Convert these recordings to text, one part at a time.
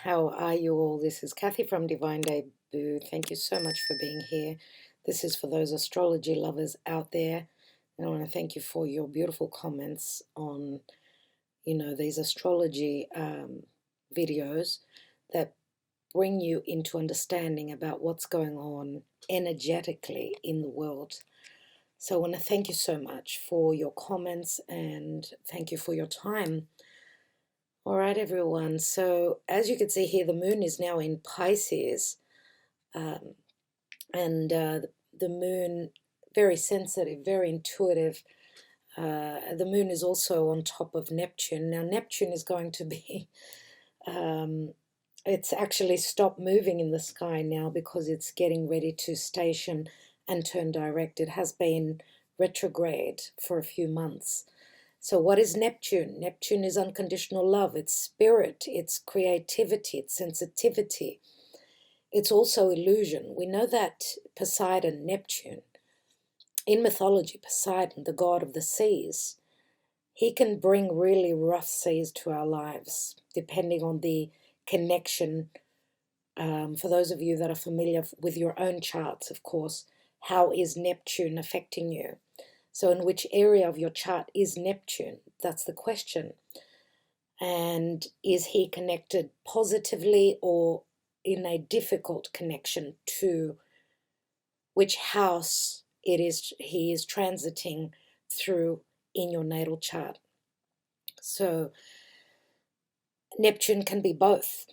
How are you all? This is Kathy from Divine Debut. Thank you so much for being here. This is for those astrology lovers out there. And I want to thank you for your beautiful comments on, these astrology videos that bring you into understanding about what's going on energetically in the world. So I want to thank you so much for your comments and thank you for your time. All right, everyone. So as you can see here, the moon is now in Pisces, and the moon, very sensitive, very intuitive. The moon is also on top of Neptune. Now, Neptune is going to be, it's actually stopped moving in the sky now because it's getting ready to station and turn direct. It has been retrograde for a few months. So what is Neptune? Neptune is unconditional love. It's spirit, it's creativity, it's sensitivity. It's also illusion. We know that Poseidon, Neptune, in mythology, Poseidon, the god of the seas, he can bring really rough seas to our lives, depending on the connection. For those of you that are familiar with your own charts, of course, how is Neptune affecting you? So in which area of your chart is Neptune? That's the question. And is he connected positively or in a difficult connection to which house he is transiting through in your natal chart? So Neptune can be both.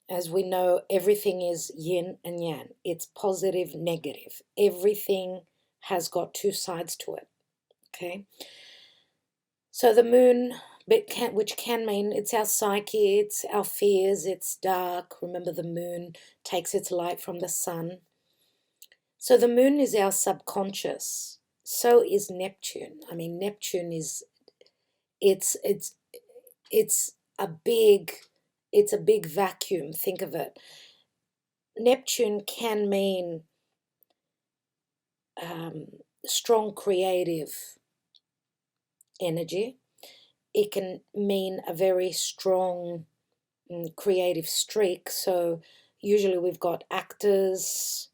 As we know, everything is yin and yang. It's positive, negative. Everything has got two sides to it. Okay, so the moon, which can mean it's our psyche, it's our fears, it's dark. Remember, the moon takes its light from the sun. So the moon is our subconscious. So is Neptune. I mean, Neptune is, it's a big vacuum. Think of it. Neptune can mean strong creative energy. It can mean a very strong creative streak. So usually we've got actors,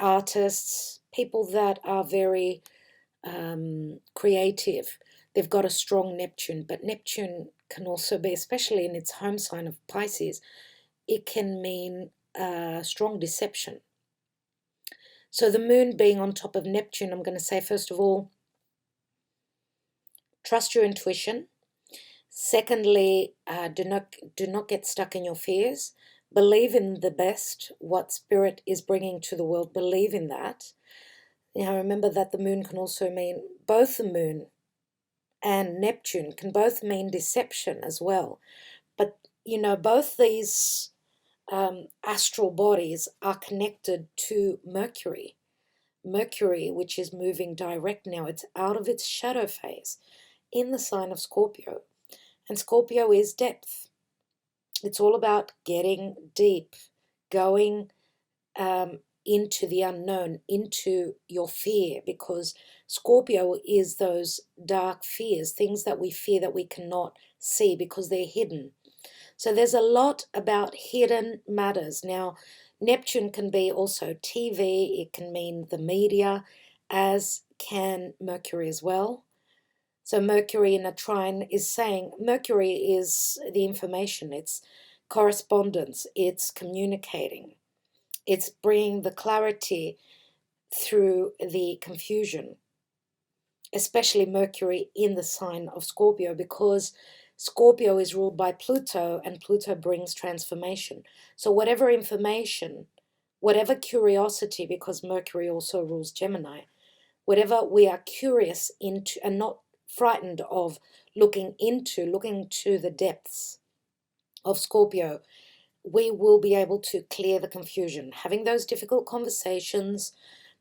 artists, people that are very creative. They've got a strong Neptune, but Neptune can also be, especially in its home sign of Pisces, it can mean strong deception. So the moon being on top of Neptune, I'm going to say, first of all, trust your intuition. Secondly, do not get stuck in your fears. Believe in the best, what spirit is bringing to the world. Believe in that. Now remember that the moon can also mean, both the moon and Neptune can both mean deception as well. But, both these astral bodies are connected to Mercury. Mercury, which is moving direct now, it's out of its shadow phase in the sign of Scorpio. And Scorpio is depth. It's all about getting deep, going into the unknown, into your fear, because Scorpio is those dark fears, things that we fear that we cannot see because they're hidden. So there's a lot about hidden matters. Now, Neptune can be also TV, it can mean the media, as can Mercury as well. So Mercury in a trine is saying, Mercury is the information, it's correspondence, it's communicating, it's bringing the clarity through the confusion, especially Mercury in the sign of Scorpio, because Scorpio is ruled by Pluto and Pluto brings transformation. So whatever information, whatever curiosity, because Mercury also rules Gemini, whatever we are curious into and not frightened of looking to the depths of Scorpio, we will be able to clear the confusion. Having those difficult conversations,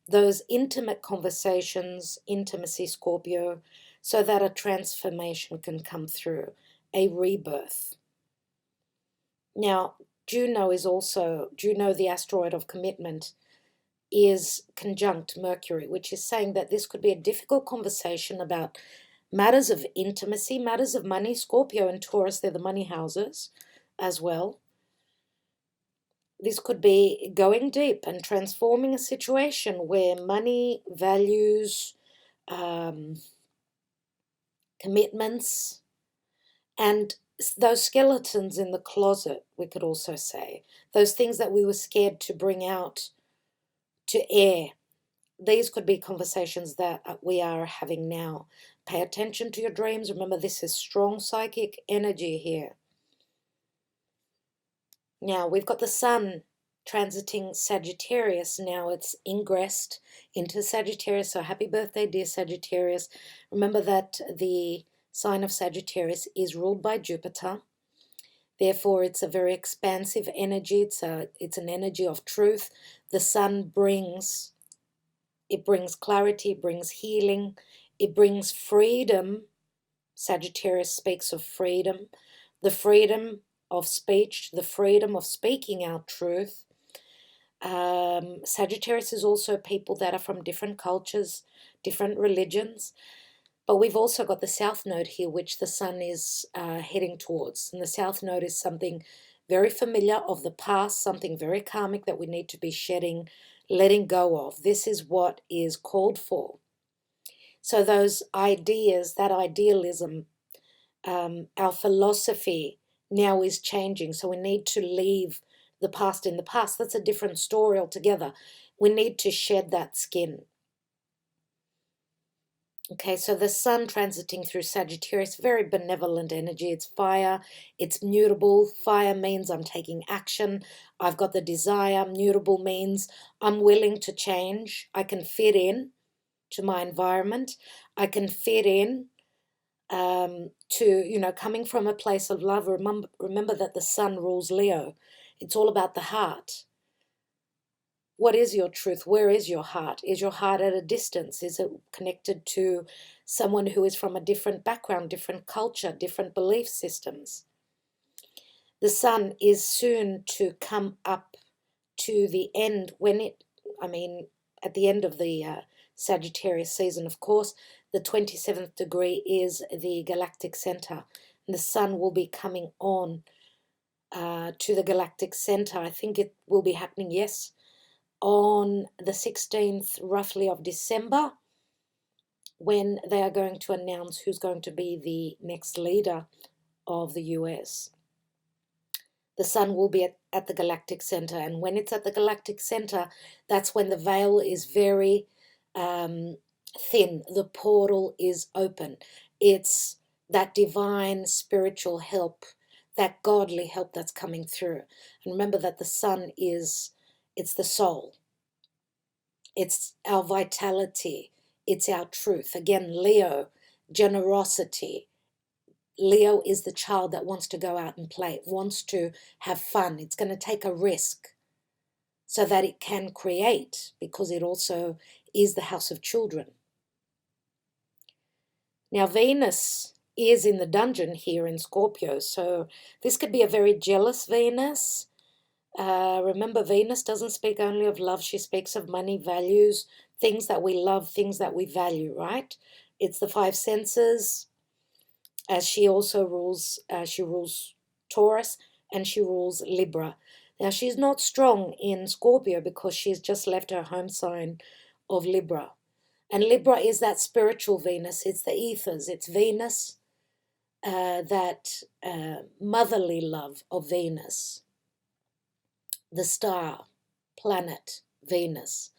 those intimate conversations, intimacy, Scorpio, so that a transformation can come through, a rebirth. Now, Juno, the asteroid of commitment, is conjunct Mercury, which is saying that this could be a difficult conversation about matters of intimacy, matters of money. Scorpio and Taurus, they're the money houses. as well. This could be going deep and transforming a situation where money, values, commitments, and those skeletons in the closet, we could also say, those things that we were scared to bring out to air. These could be conversations that we are having now. Pay attention to your dreams. Remember, this is strong psychic energy here. Now, we've got the sun transiting Sagittarius. Now it's ingressed into Sagittarius. So happy birthday, dear Sagittarius. Remember that the sign of Sagittarius is ruled by Jupiter. Therefore, it's a very expansive energy. It's an energy of truth. The sun brings clarity, it brings healing, it brings freedom. Sagittarius speaks of freedom, the freedom of speech, the freedom of speaking our truth. Sagittarius is also people that are from different cultures, different religions. But we've also got the South Node here, which the sun is heading towards. And the South Node is something very familiar of the past, something very karmic that we need to be shedding, letting go of. This is what is called for. So those ideas, that idealism, our philosophy now is changing. So we need to leave the past in the past. That's a different story altogether. We need to shed that skin. Okay, so the sun transiting through Sagittarius, very benevolent energy. It's fire, it's mutable. Fire means I'm taking action. I've got the desire. Mutable means I'm willing to change. I can fit in to my environment. I can fit in to, coming from a place of love. Remember that the sun rules Leo. It's all about the heart. What is your truth? Where is your heart? Is your heart at a distance? Is it connected to someone who is from a different background, different culture, different belief systems? The sun is soon to come up to the end at the end of the Sagittarius season, of course. The 27th degree is the galactic center. And the sun will be coming on to the galactic center. I think it will be happening, yes, on the 16th, roughly, of December, when they are going to announce who's going to be the next leader of the US. The sun will be at the galactic center, and when it's at the galactic center, that's when the veil is very thin. The portal is open. It's that divine spiritual help, that godly help that's coming through. And remember that the sun it's the soul. It's our vitality. It's our truth. Again, Leo, generosity. Leo is the child that wants to go out and play, wants to have fun. It's going to take a risk so that it can create, because it also is the house of children. Now, Venus is in the dungeon here in Scorpio, so this could be a very jealous Venus. Remember, Venus doesn't speak only of love. She speaks of money, values, things that we love, things that we value, right? It's the five senses, as she also rules Taurus, and she rules Libra. Now, she's not strong in Scorpio because she's just left her home sign of Libra. And Libra is that spiritual Venus. It's the ethers. It's Venus, that motherly love of Venus. The star, planet, Venus.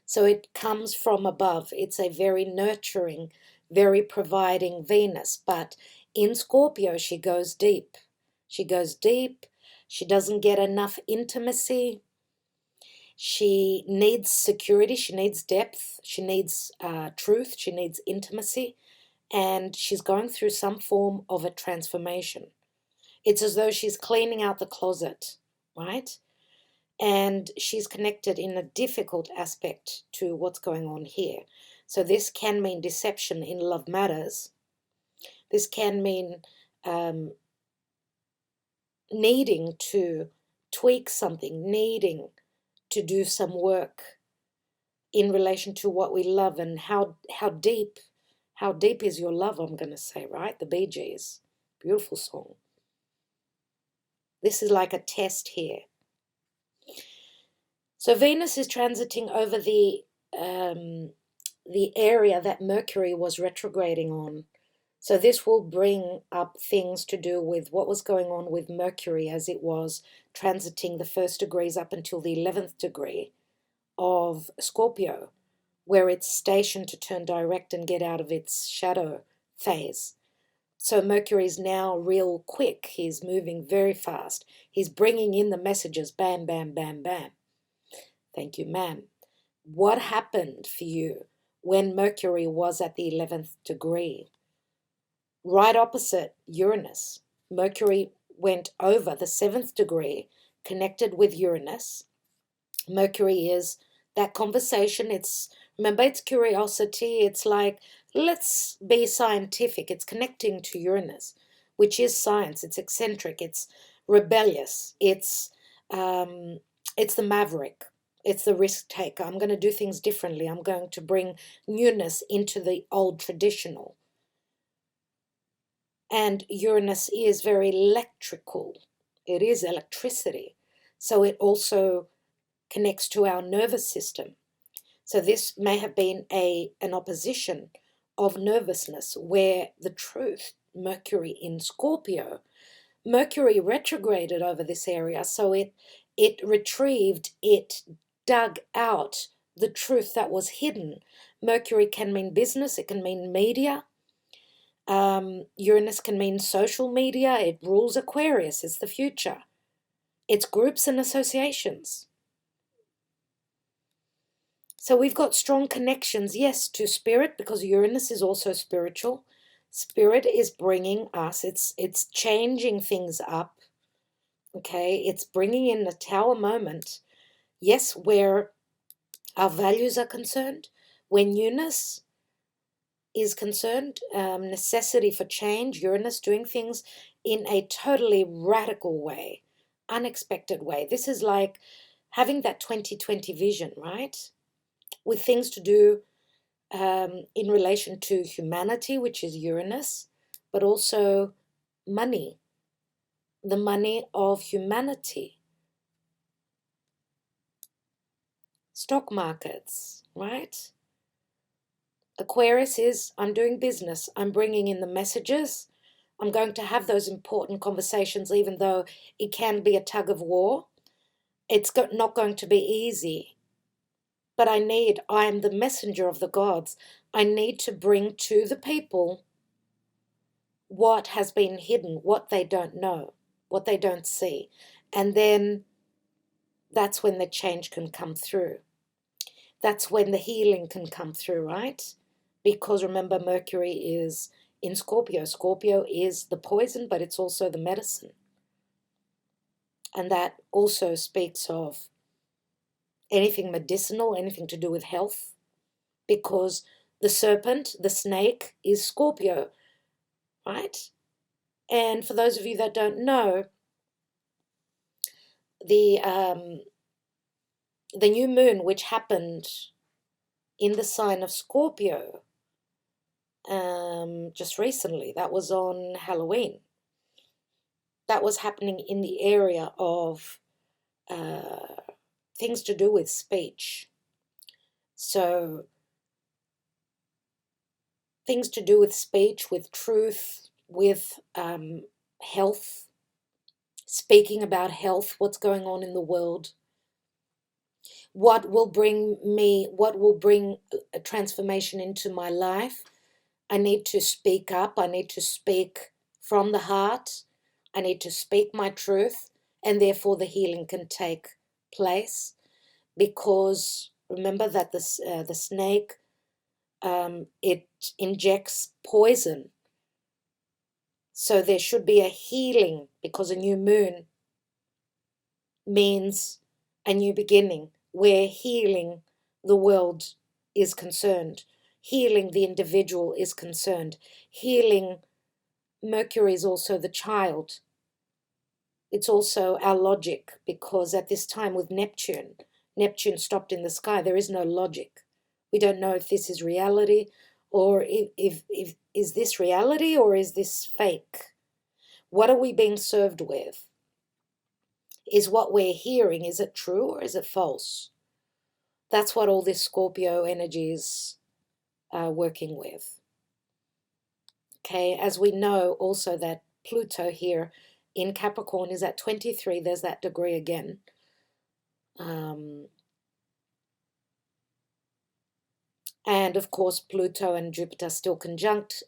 So it comes from above. It's a very nurturing, very providing Venus. But in Scorpio, she goes deep. She goes deep. She doesn't get enough intimacy. She needs security. She needs depth. She needs truth. She needs intimacy. And she's going through some form of a transformation. It's as though she's cleaning out the closet, right? And she's connected in a difficult aspect to what's going on here. So this can mean deception in love matters. This can mean needing to tweak something, needing to do some work in relation to what we love, and how deep is your love, I'm going to say, right? The Bee Gees, beautiful song. This is like a test here. So Venus is transiting over the area that Mercury was retrograding on. So this will bring up things to do with what was going on with Mercury as it was transiting the 1st degrees up until the 11th degree of Scorpio, where it's stationed to turn direct and get out of its shadow phase. So Mercury is now real quick. He's moving very fast. He's bringing in the messages, bam, bam, bam, bam. Thank you, ma'am. What happened for you when Mercury was at the 11th degree? Right opposite Uranus. Mercury went over the 7th degree, connected with Uranus. Mercury is that conversation. Remember, it's curiosity. It's like, let's be scientific. It's connecting to Uranus, which is science. It's eccentric. It's rebellious. It's the maverick. It's the risk taker. I'm going to do things differently. I'm going to bring newness into the old traditional. And Uranus is very electrical. It is electricity. So it also connects to our nervous system. So this may have been an opposition of nervousness where the truth, Mercury in Scorpio, Mercury retrograded over this area. So it retrieved, it dug out the truth that was hidden. Mercury can mean business. It can mean media. Uranus can mean social media. It rules Aquarius. It's the future. It's groups and associations. So we've got strong connections, yes, to spirit, because Uranus is also spiritual. Spirit is bringing us, it's changing things up, okay? It's bringing in a tower moment, yes, where our values are concerned. When Uranus is concerned, necessity for change, Uranus doing things in a totally radical way, unexpected way. This is like having that 2020 vision, right? With things to do in relation to humanity, which is Uranus, but also money, the money of humanity. Stock markets, right? Aquarius is, I'm doing business. I'm bringing in the messages. I'm going to have those important conversations, even though it can be a tug of war. It's not going to be easy. But I am the messenger of the gods. I need to bring to the people what has been hidden, what they don't know, what they don't see. And then that's when the change can come through. That's when the healing can come through, right? Because remember, Mercury is in Scorpio. Scorpio is the poison, but it's also the medicine. And that also speaks of anything medicinal, anything to do with health, because the serpent, the snake, is Scorpio, right? And for those of you that don't know, the new moon, which happened in the sign of Scorpio just recently, that was on Halloween. That was happening in the area of things to do with speech. So things to do with speech, with truth, with health, speaking about health, what's going on in the world, what will bring a transformation into my life. I need to speak up. I need to speak from the heart. I need to speak my truth, and therefore the healing can take place. Because remember that the snake, it injects poison. So there should be a healing, because a new moon means a new beginning, where healing the world is concerned, healing the individual is concerned, healing. Mercury is also the child. It's also our logic, because at this time with Neptune stopped in the sky. There is no logic. We don't know if this is reality, or if is this reality or is this fake? What are we being served with? Is what we're hearing, is it true or is it false? That's what all this Scorpio energy is working with. Okay, as we know also that Pluto here in Capricorn is at 23. There's that degree again. And of course, Pluto and Jupiter still conjunct.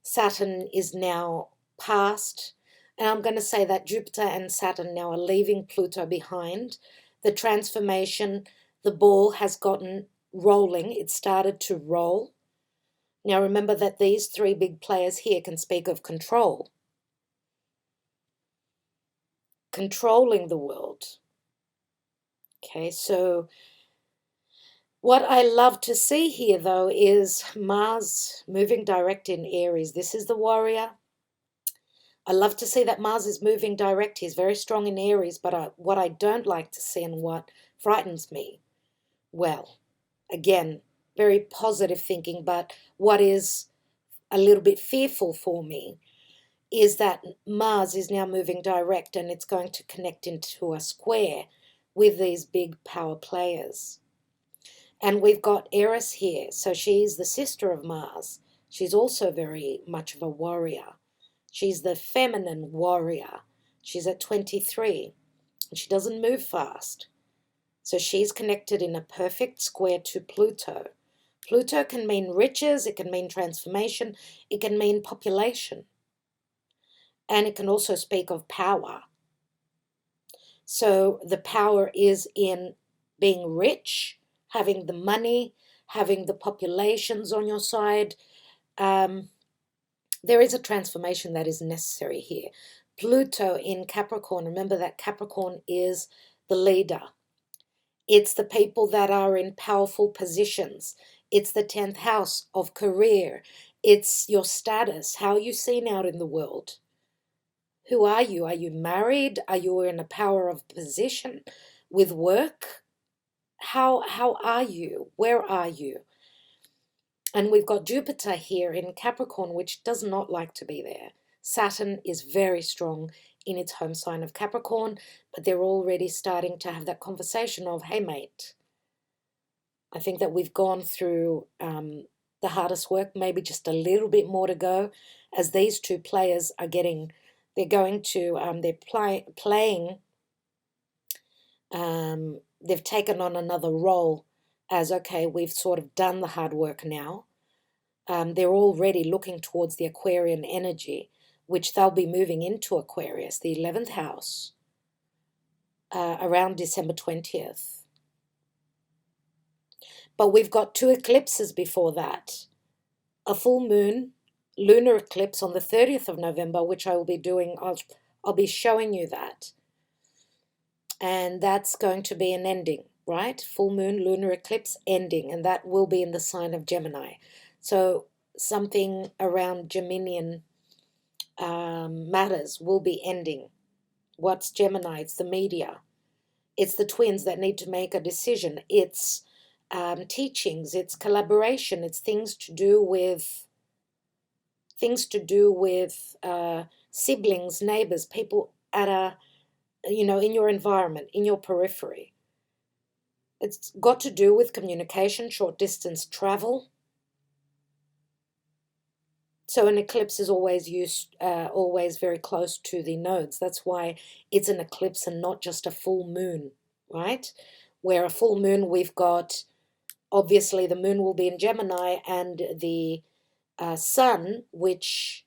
Saturn is now past. And I'm going to say that Jupiter and Saturn now are leaving Pluto behind. The transformation, the ball has gotten rolling. It started to roll. Now remember that these three big players here can speak of control. Controlling the world. Okay, so what I love to see here, though, is Mars moving direct in Aries. This is the warrior. I love to see that Mars is moving direct. He's very strong in Aries, but what I don't like to see and what frightens me, well, again, very positive thinking, but what is a little bit fearful for me is that Mars is now moving direct and it's going to connect into a square with these big power players. And we've got Eris here, so she's the sister of Mars. She's also very much of a warrior. She's the feminine warrior. She's at 23, and she doesn't move fast. So she's connected in a perfect square to Pluto. Pluto can mean riches, it can mean transformation, it can mean population. And it can also speak of power. So the power is in being rich, having the money, having the populations on your side. There is a transformation that is necessary here. Pluto in Capricorn, remember that Capricorn is the leader. It's the people that are in powerful positions. It's the 10th house of career. It's your status, how you seen out in the world. Who are you? Are you married? Are you in a power of position with work? How are you? Where are you? And we've got Jupiter here in Capricorn, which does not like to be there. Saturn is very strong in its home sign of Capricorn, but they're already starting to have that conversation of, hey, mate, I think that we've gone through the hardest work, maybe just a little bit more to go, as these two players are getting, they're going to, playing, they've taken on another role as, okay, we've sort of done the hard work now. They're already looking towards the Aquarian energy, which they'll be moving into Aquarius, the 11th house, around December 20th. But we've got two eclipses before that. A full moon, lunar eclipse on the 30th of November, which I will be doing, I'll be showing you that. And that's going to be an ending, right? Full moon, lunar eclipse, ending, and that will be in the sign of Gemini. So something around Geminian matters will be ending. What's Gemini? It's the media. It's the twins that need to make a decision. It's teachings. It's collaboration. It's things to do with siblings, neighbors, people at a, in your environment, in your periphery. It's got to do with communication, short distance travel. So an eclipse is always always very close to the nodes. That's why it's an eclipse and not just a full moon, right? Where a full moon, we've got, obviously the moon will be in Gemini and the sun, which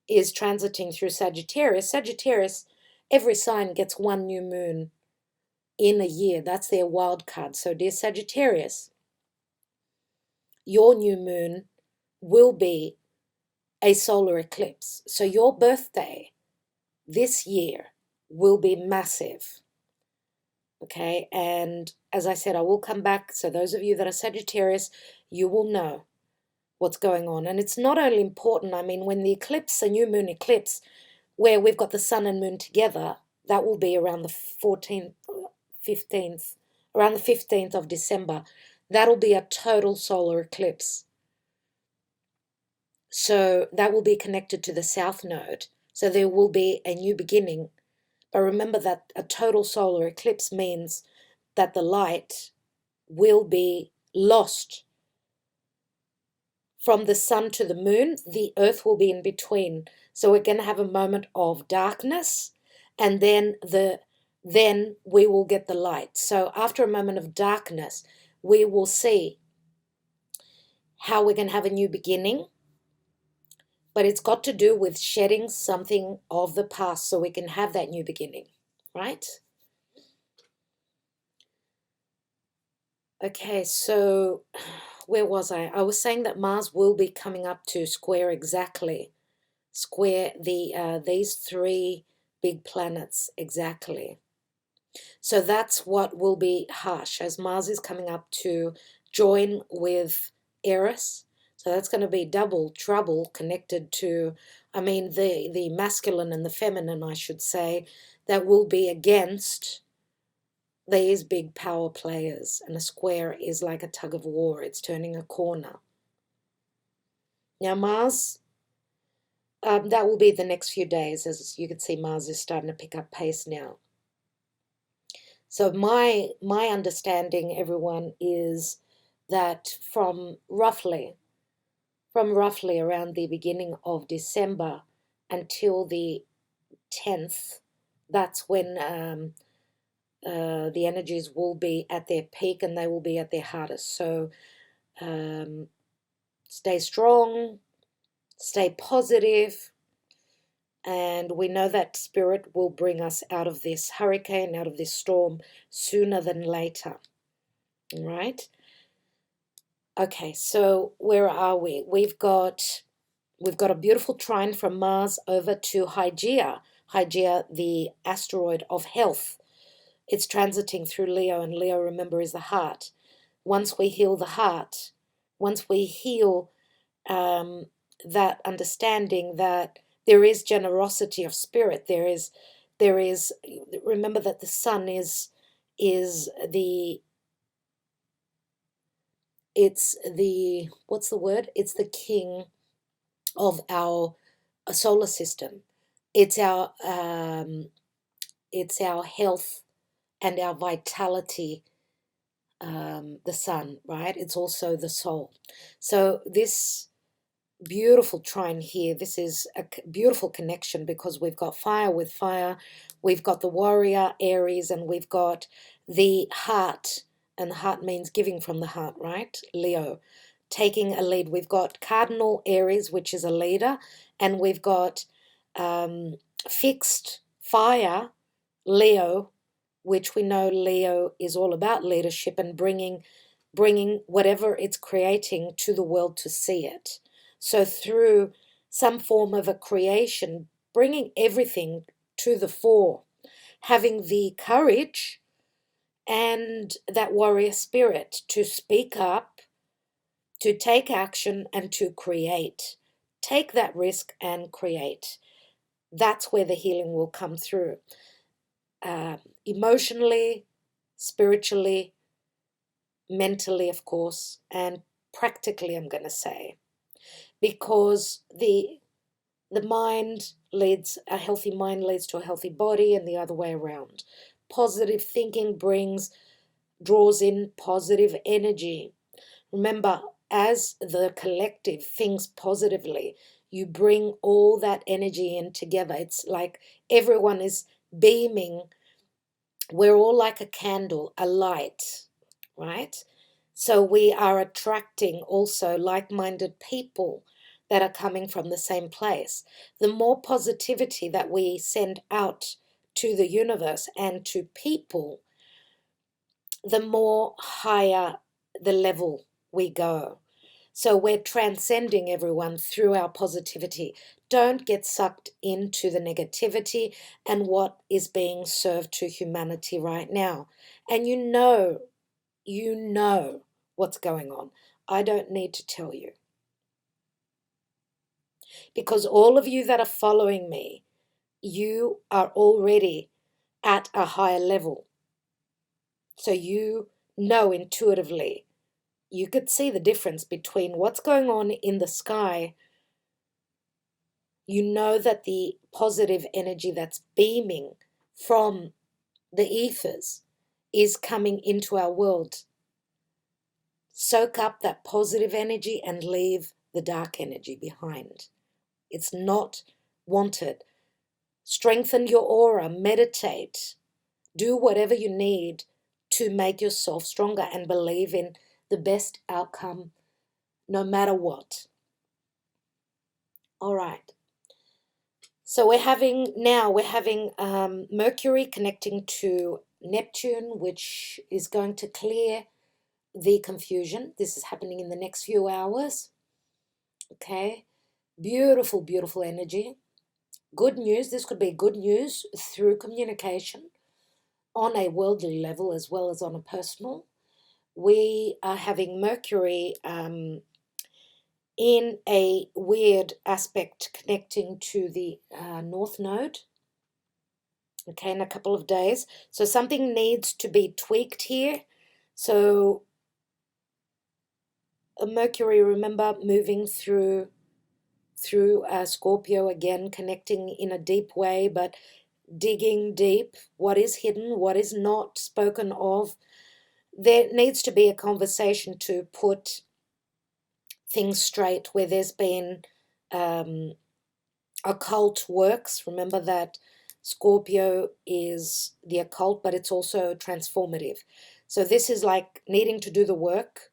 is transiting through Sagittarius. Sagittarius, every sign gets one new moon in a year. That's their wild card. So dear Sagittarius, your new moon will be a solar eclipse. So your birthday this year will be massive. Okay, and as I said, I will come back. So those of you that are Sagittarius, you will know what's going on. And it's not only important, I mean, when the eclipse, a new moon eclipse, where we've got the sun and moon together, that will be around the 14th, 15th, around the 15th of December. That'll be a total solar eclipse. So that will be connected to the South Node. So there will be a new beginning But remember that a total solar eclipse means that the light will be lost. From the sun to the moon, the earth will be in between. So we're going to have a moment of darkness, and then we will get the light. So after a moment of darkness, we will see how we're going to have a new beginning. But it's got to do with shedding something of the past so we can have that new beginning, right? Okay, so where was I? I was saying that Mars will be coming up to square these three big planets exactly. So that's what will be harsh, as Mars is coming up to join with Eris. So that's going to be double trouble connected to, I mean, the masculine and the feminine, I should say, that will be against these big power players. And a square is like a tug of war. It's turning a corner. Now Mars, that will be the next few days. As you can see, Mars is starting to pick up pace now. So my understanding, everyone, is that from roughly around the beginning of December until the 10th, that's when the energies will be at their peak and they will be at their hardest. So stay strong, stay positive, and we know that Spirit will bring us out of this hurricane, out of this storm, sooner than later. All right? Okay, so where are we? We've got a beautiful trine from Mars over to Hygeia, the asteroid of health. It's transiting through Leo, and Leo, remember, is the heart. Once we heal the heart, once we heal that understanding that there is generosity of spirit, there is. Remember that the sun is the. It's the, what's the word? It's the king of our solar system. It's our health and our vitality. The sun, right? It's also the soul. So this beautiful trine here, this is a beautiful connection because we've got fire with fire, we've got the warrior Aries, and we've got the heart, and the heart means giving from the heart, right? Leo, taking a lead. We've got cardinal Aries, which is a leader, and we've got fixed fire Leo, which we know Leo is all about leadership and bringing whatever it's creating to the world to see it. So through some form of a creation, bringing everything to the fore, having the courage and that warrior spirit to speak up, to take action, and to create. Take that risk and create. That's where the healing will come through. Emotionally, spiritually, mentally, of course, and practically, I'm going to say. Because the mind leads, a healthy mind leads to a healthy body, and the other way around. Positive thinking draws in positive energy. Remember, as the collective thinks positively, you bring all that energy in together. It's like everyone is beaming. We're all like a candle, a light, right? So we are attracting also like-minded people that are coming from the same place. The more positivity that we send out to the universe and to people, the more higher the level we go. So we're transcending everyone through our positivity. Don't get sucked into the negativity and what is being served to humanity right now. And you know what's going on. I don't need to tell you. Because all of you that are following me, you are already at a higher level. So you know intuitively, you could see the difference between what's going on in the sky. You know that the positive energy that's beaming from the ethers is coming into our world. Soak up that positive energy and leave the dark energy behind. It's not wanted. Strengthen your aura, meditate, do whatever you need to make yourself stronger and believe in the best outcome no matter what. All right. So we're having Mercury connecting to Neptune, which is going to clear the confusion. This is happening in the next few hours. Okay. Beautiful, beautiful energy. Good news. This could be good news through communication on a worldly level as well as on a personal. We are having Mercury in a weird aspect connecting to the North Node, okay, in a couple of days. So something needs to be tweaked here. So Mercury, remember, moving through Scorpio again, connecting in a deep way, but digging deep. What is hidden, what is not spoken of. There needs to be a conversation to put things straight where there's been occult works. Remember that Scorpio is the occult, but it's also transformative. So this is like needing to do the work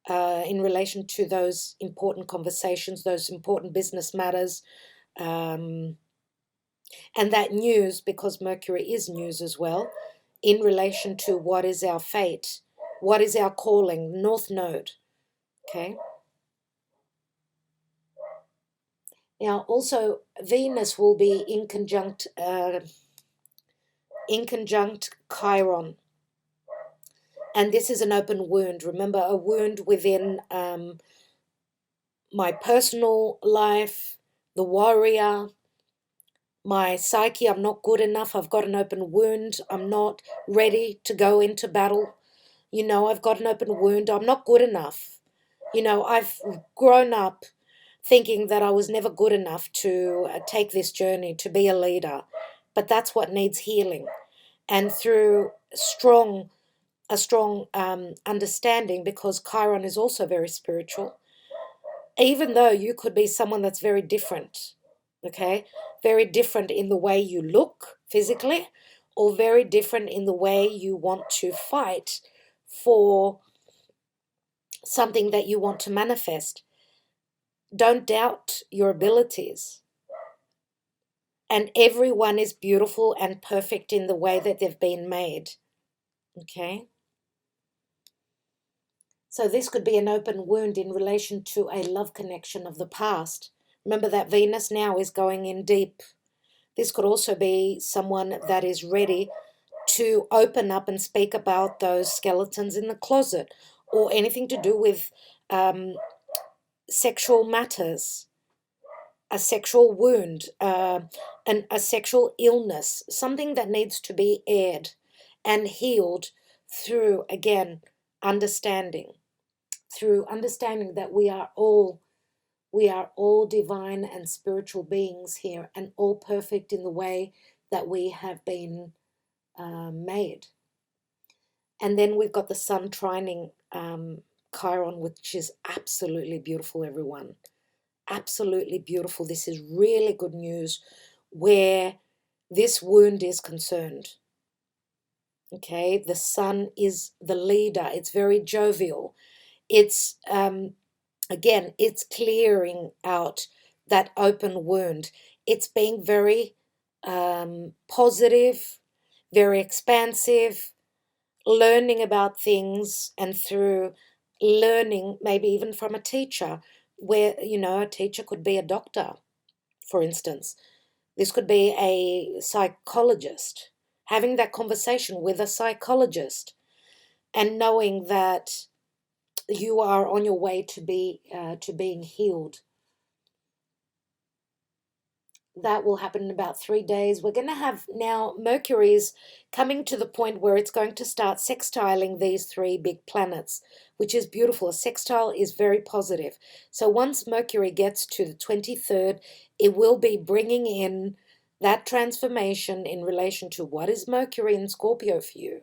in relation to those important conversations, those important business matters, and that news, because Mercury is news as well, in relation to what is our fate, what is our calling, North Node, okay? Now, also, Venus will be in conjunct Chiron. And this is an open wound. Remember, a wound within my personal life, the warrior, my psyche. I'm not good enough. I've got an open wound. I'm not ready to go into battle. I've got an open wound. I'm not good enough. I've grown up thinking that I was never good enough to take this journey, to be a leader. But that's what needs healing. And through a strong understanding, because Chiron is also very spiritual, even though you could be someone that's very different, okay? Very different in the way you look physically, or very different in the way you want to fight for something that you want to manifest. Don't doubt your abilities. And everyone is beautiful and perfect in the way that they've been made. Okay? So this could be an open wound in relation to a love connection of the past. Remember that Venus now is going in deep. This could also be someone that is ready to open up and speak about those skeletons in the closet, or anything to do with sexual matters, a sexual wound, and a sexual illness, something that needs to be aired and healed through, again, understanding that we are all divine and spiritual beings here, and all perfect in the way that we have been made. And then we've got the sun trining Chiron, which is absolutely beautiful, everyone. Absolutely beautiful. This is really good news where this wound is concerned. Okay, the sun is the leader. It's very jovial. It's again, it's clearing out that open wound. It's being very positive, very expansive, learning about things, and through learning, maybe even from a teacher, where, a teacher could be a doctor, for instance. This could be a psychologist, having that conversation with a psychologist and knowing that you are on your way to being healed. That will happen in about 3 days. We're going to have now Mercury's coming to the point where it's going to start sextiling these 3 big planets, which is beautiful. A sextile is very positive. So once Mercury gets to the 23rd, it will be bringing in that transformation in relation to what is Mercury in Scorpio for you.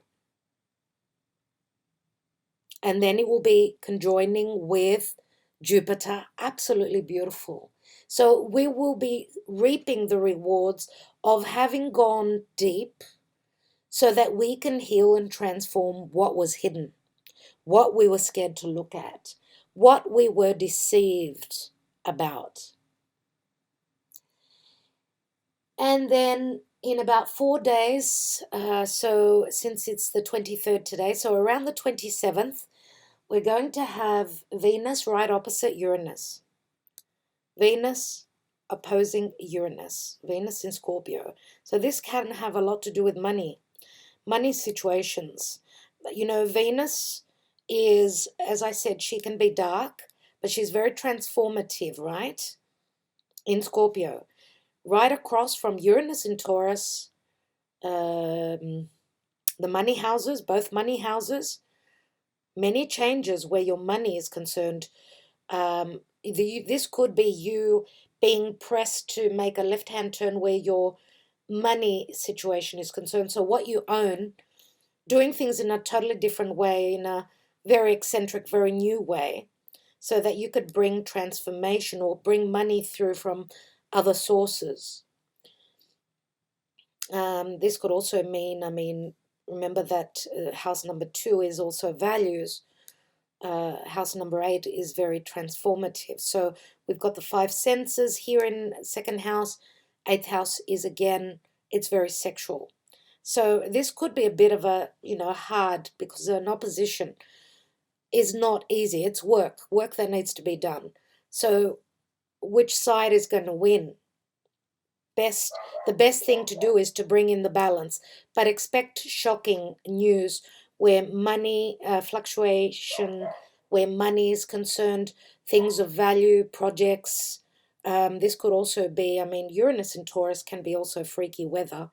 And then it will be conjoining with Jupiter. Absolutely beautiful. So we will be reaping the rewards of having gone deep so that we can heal and transform what was hidden, what we were scared to look at, what we were deceived about. And then in about 4 days, so since it's the 23rd today, so around the 27th, we're going to have Venus right opposite Uranus. Venus opposing Uranus. Venus in Scorpio. So this can have a lot to do with money situations. You know, Venus is, as I said, she can be dark, but she's very transformative, right? In Scorpio. Right across from Uranus in Taurus, the money houses, both money houses, many changes where your money is concerned. This could be you being pressed to make a left-hand turn where your money situation is concerned. So what you own, doing things in a totally different way, in a very eccentric, very new way, so that you could bring transformation or bring money through from other sources. This could also mean, remember that house number 2 is also values. House number 8 is very transformative. So we've got the 5 senses here in second house. 8th house is, again, it's very sexual. So this could be a bit of a, hard, because an opposition is not easy. It's work that needs to be done. So which side is going to win? The best thing to do is to bring in the balance, but expect shocking news where money fluctuation, where money is concerned, things of value, projects. This could also be, Uranus in Taurus can be also freaky weather,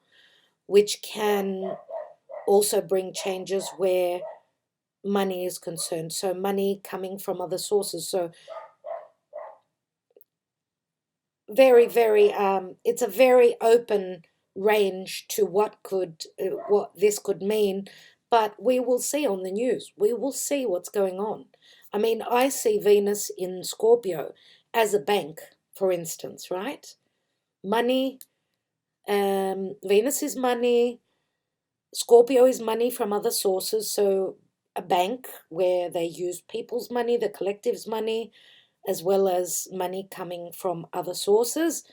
which can also bring changes where money is concerned. So money coming from other sources. So very, very, it's a very open range to what this could mean, but we will see on the news. We will see what's going on. I see Venus in Scorpio as a bank, for instance, right? Money, Venus is money, Scorpio is money from other sources, so a bank where they use people's money, the collective's money, as well as money coming from other sources,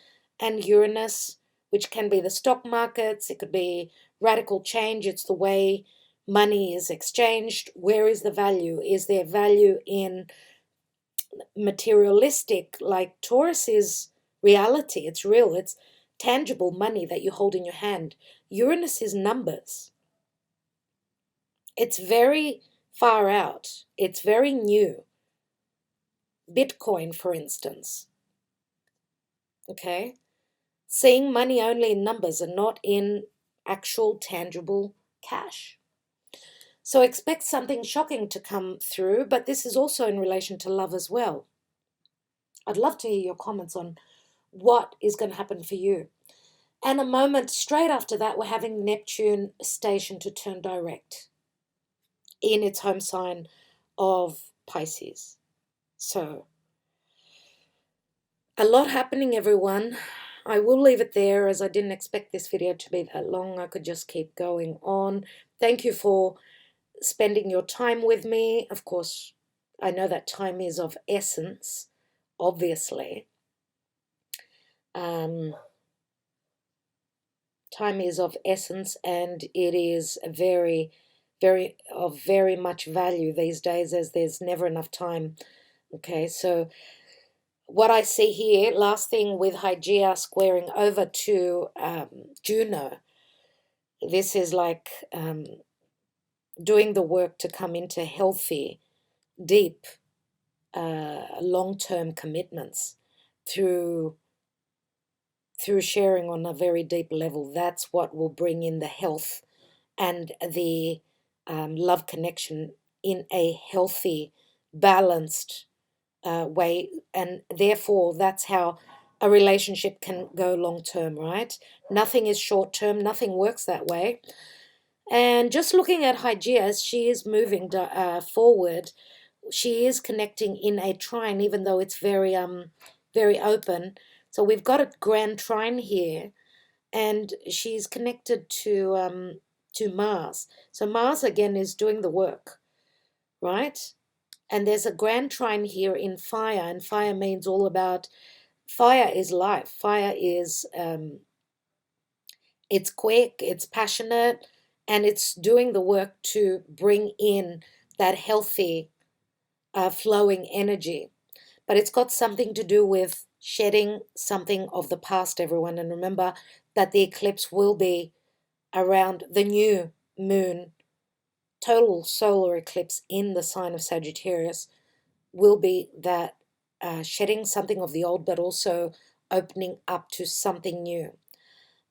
and Uranus, which can be the stock markets, it could be radical change, it's the way money is exchanged. Where is the value? Is there value in materialistic, like Taurus is reality, it's real, it's tangible money that you hold in your hand. Uranus is numbers. It's very far out, it's very new. Bitcoin, for instance. Okay? Seeing money only in numbers and not in actual tangible cash. So expect something shocking to come through, but this is also in relation to love as well. I'd love to hear your comments on what is going to happen for you. And a moment straight after that, we're having Neptune station to turn direct in its home sign of Pisces. So, a lot happening, everyone. I will leave it there, as I didn't expect this video to be that long. I could just keep going on. Thank you for spending your time with me. Of course, I know that time is of essence, obviously. Time is of essence, and it is very, very of very much value these days, as there's never enough time. Okay, so what I see here, last thing with Hygeia squaring over to Juno, this is like doing the work to come into healthy, deep, long-term commitments through sharing on a very deep level. That's what will bring in the health and the love connection in a healthy, balanced way, and therefore that's how a relationship can go long term, right? Nothing is short term, nothing works that way. And just looking at Hygeia, as she is moving forward, she is connecting in a trine, even though it's very open. So we've got a grand trine here, and she's connected to Mars. So Mars again is doing the work, right? And there's a grand trine here in fire, and fire means all about, fire is life. Fire is it's quick, it's passionate, and it's doing the work to bring in that healthy flowing energy. But it's got something to do with shedding something of the past, everyone. And remember that the eclipse will be around the new moon. Total solar eclipse in the sign of Sagittarius will be that shedding something of the old, but also opening up to something new,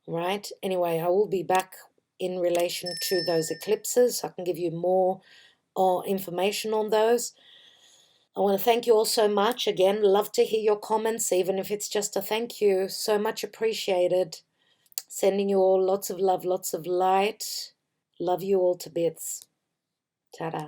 right? Anyway, I will be back in relation to those eclipses. I can give you more information on those. I want to thank you all so much. Again, love to hear your comments, even if it's just a thank you. So much appreciated. Sending you all lots of love, lots of light. Love you all to bits. Ta-da.